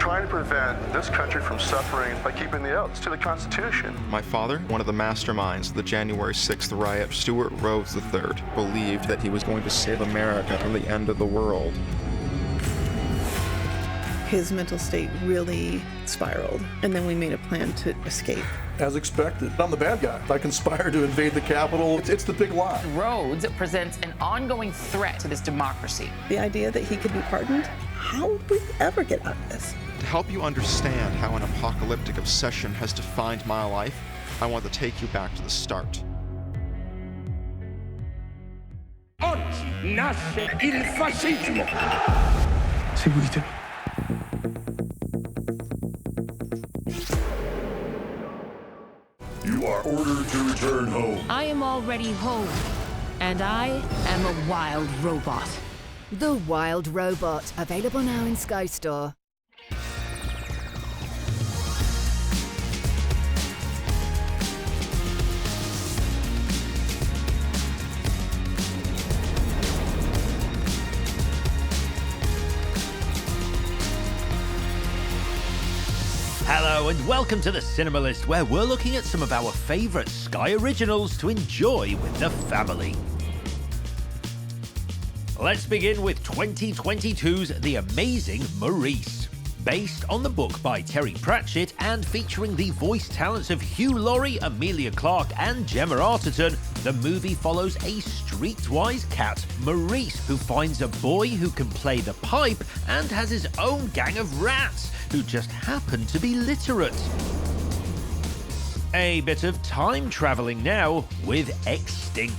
trying to prevent this country from suffering by keeping the oaths to the Constitution. My father, one of the masterminds of the January 6th riot, Stuart Rhodes III, believed that he was going to save America from the end of the world. His mental state really spiraled, and then we made a plan to escape. As expected, I'm the bad guy. I conspired to invade the Capitol. It's the big lie. Rhodes presents an ongoing threat to this democracy. The idea that he could be pardoned, how would we ever get out of this? To help you understand how an apocalyptic obsession has defined my life, I want to take you back to the start. Oggi nasce il fascismo. Seguite. You are ordered to return home. I am already home, and I am a wild robot. The Wild Robot, available now in Sky Store. Hello and welcome to the Cinema List, where we're looking at some of our favourite Sky originals to enjoy with the family. Let's begin with 2022's The Amazing Maurice. Based on the book by Terry Pratchett and featuring the voice talents of Hugh Laurie, Emilia Clarke and Gemma Arterton, the movie follows a streetwise cat, Maurice, who finds a boy who can play the pipe and has his own gang of rats who just happen to be literate. A bit of time travelling now with Extinct.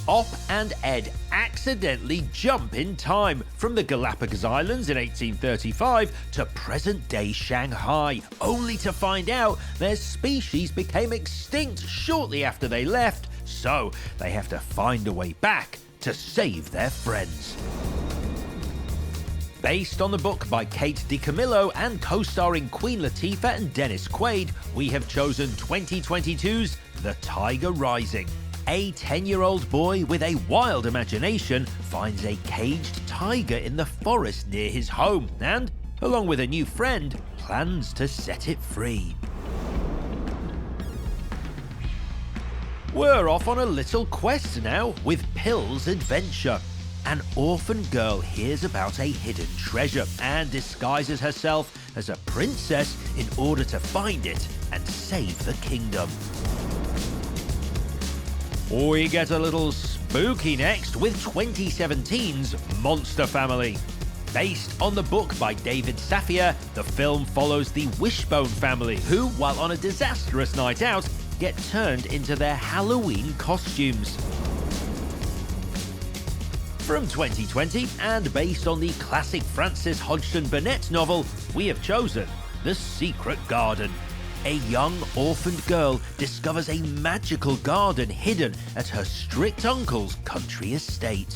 Op and Ed accidentally jump in time from the Galapagos Islands in 1835 to present-day Shanghai, only to find out their species became extinct shortly after they left, so they have to find a way back to save their friends. Based on the book by Kate DiCamillo and co-starring Queen Latifah and Dennis Quaid, we have chosen 2022's The Tiger Rising. A 10-year-old boy with a wild imagination finds a caged tiger in the forest near his home and, along with a new friend, plans to set it free. We're off on a little quest now with Pill's Adventure. An orphan girl hears about a hidden treasure and disguises herself as a princess in order to find it and save the kingdom. We get a little spooky next with 2017's Monster Family. Based on the book by David Safier, the film follows the Wishbone family who, while on a disastrous night out, get turned into their Halloween costumes. From 2020, and based on the classic Frances Hodgson Burnett novel, we have chosen The Secret Garden. A young orphaned girl discovers a magical garden hidden at her strict uncle's country estate.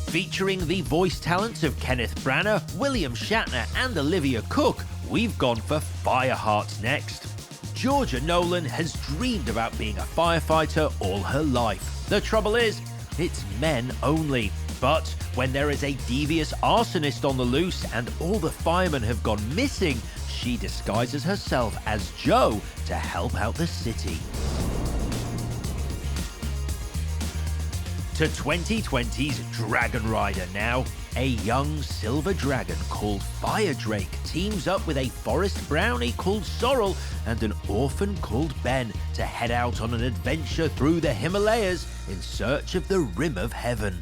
Featuring the voice talents of Kenneth Branagh, William Shatner and Olivia Cooke, we've gone for Fireheart next. Georgia Nolan has dreamed about being a firefighter all her life. The trouble is, it's men only. But when there is a devious arsonist on the loose and all the firemen have gone missing, she disguises herself as Joe to help out the city. To 2020's Dragon Rider now. A young silver dragon called Fire Drake teams up with a forest brownie called Sorrel and an orphan called Ben to head out on an adventure through the Himalayas in search of the Rim of Heaven.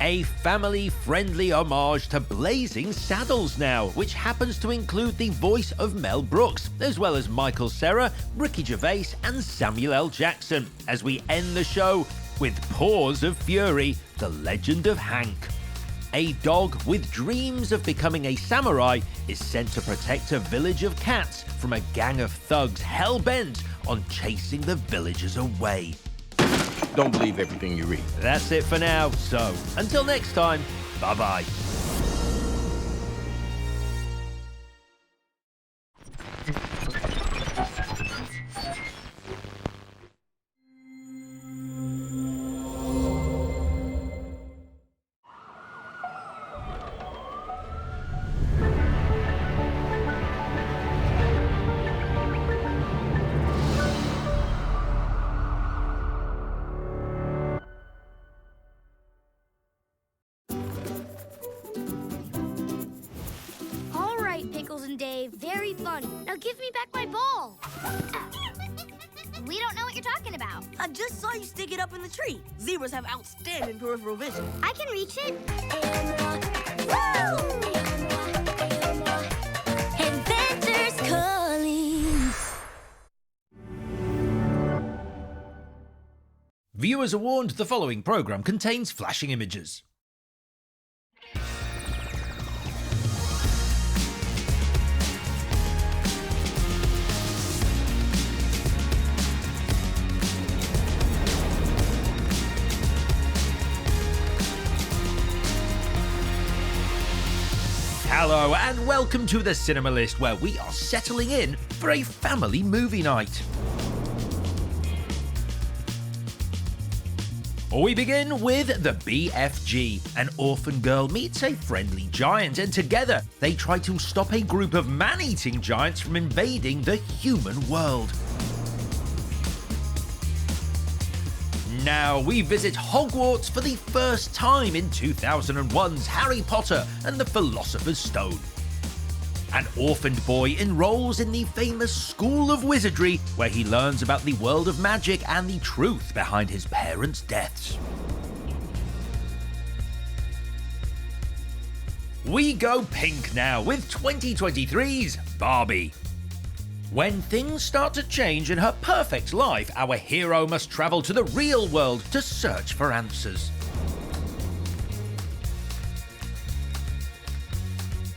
A family-friendly homage to Blazing Saddles now, which happens to include the voice of Mel Brooks, as well as Michael Cera, Ricky Gervais and Samuel L. Jackson, as we end the show with Paws of Fury, The Legend of Hank. A dog with dreams of becoming a samurai is sent to protect a village of cats from a gang of thugs hell-bent on chasing the villagers away. Don't believe everything you read. That's it for now, so until next time, bye-bye. Cousin Dave. Very fun. Now give me back my ball. We don't know what you're talking about. I just saw you stick it up in the tree. Zebras have outstanding peripheral vision. I can reach it. Woo! Adventure's calling. Viewers are warned the following program contains flashing images. Hello and welcome to the Cinema List, where we are settling in for a family movie night. We begin with the BFG. An orphan girl meets a friendly giant, and together they try to stop a group of man-eating giants from invading the human world. Now we visit Hogwarts for the first time in 2001's Harry Potter and the Philosopher's Stone. An orphaned boy enrolls in the famous School of Wizardry, where he learns about the world of magic and the truth behind his parents' deaths. We go pink now with 2023's Barbie. When things start to change in her perfect life, our hero must travel to the real world to search for answers.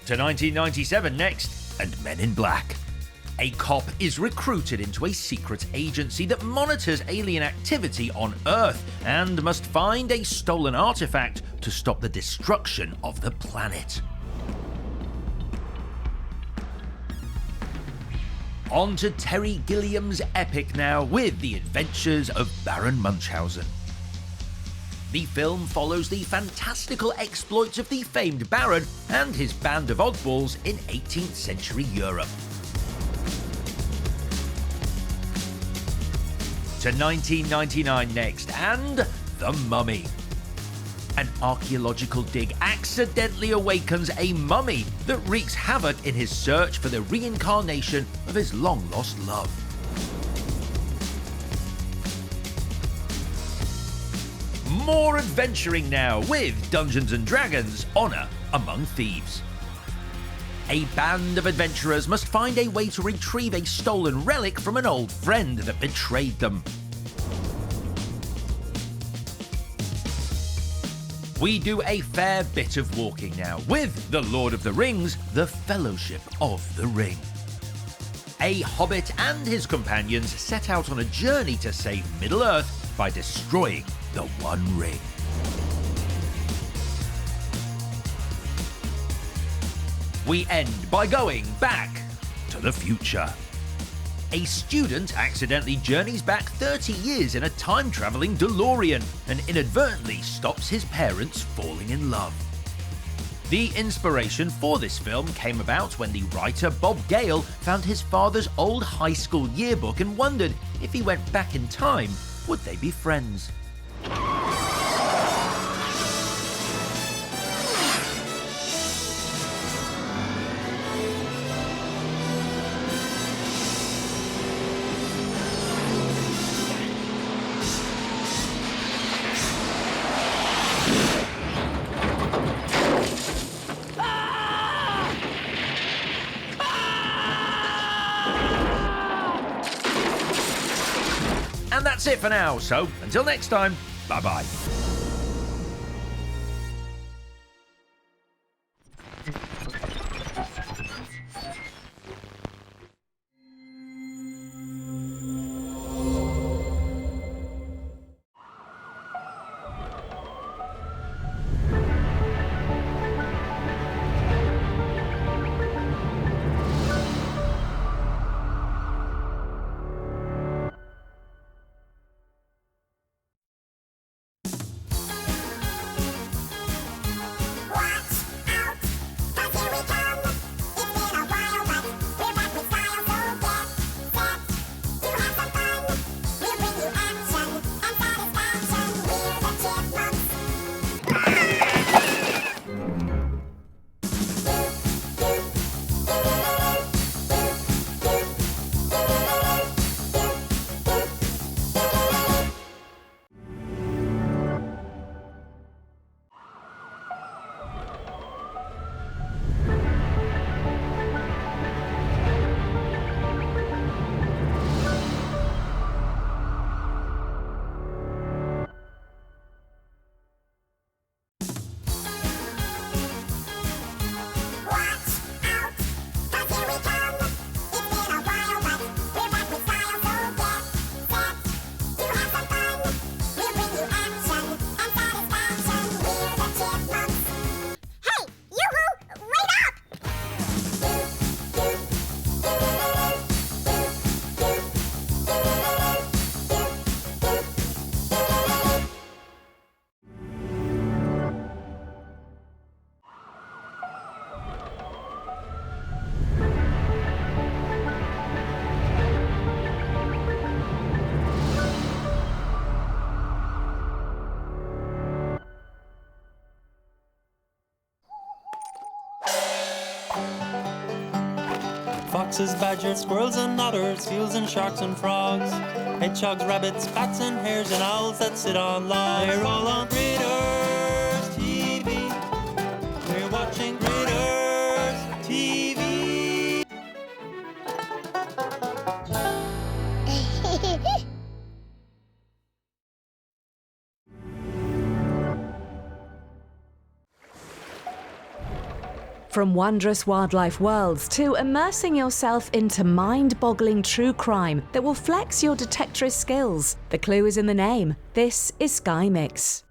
To 1997 next, and Men in Black. A cop is recruited into a secret agency that monitors alien activity on Earth and must find a stolen artifact to stop the destruction of the planet. On to Terry Gilliam's epic now with The Adventures of Baron Munchausen. The film follows the fantastical exploits of the famed Baron and his band of oddballs in 18th century Europe. To 1999 next, and The Mummy. An archaeological dig accidentally awakens a mummy that wreaks havoc in his search for the reincarnation of his long-lost love. More adventuring now with Dungeons & Dragons: Honor Among Thieves. A band of adventurers must find a way to retrieve a stolen relic from an old friend that betrayed them. We do a fair bit of walking now with The Lord of the Rings: The Fellowship of the Ring. A hobbit and his companions set out on a journey to save Middle-earth by destroying the One Ring. We end by going back to the future. A student accidentally journeys back 30 years in a time-traveling DeLorean and inadvertently stops his parents falling in love. The inspiration for this film came about when the writer Bob Gale found his father's old high school yearbook and wondered if he went back in time, would they be friends? And that's it for now, so until next time, bye-bye. foxes, badgers, squirrels and otters, seals and sharks and frogs, hedgehogs, rabbits, bats and hares and owls that sit on logs. They're all on Critters TV. We're watching Critters TV. From wondrous wildlife worlds to immersing yourself into mind-boggling true crime that will flex your detectorist skills. The clue is in the name. This is Sky Mix.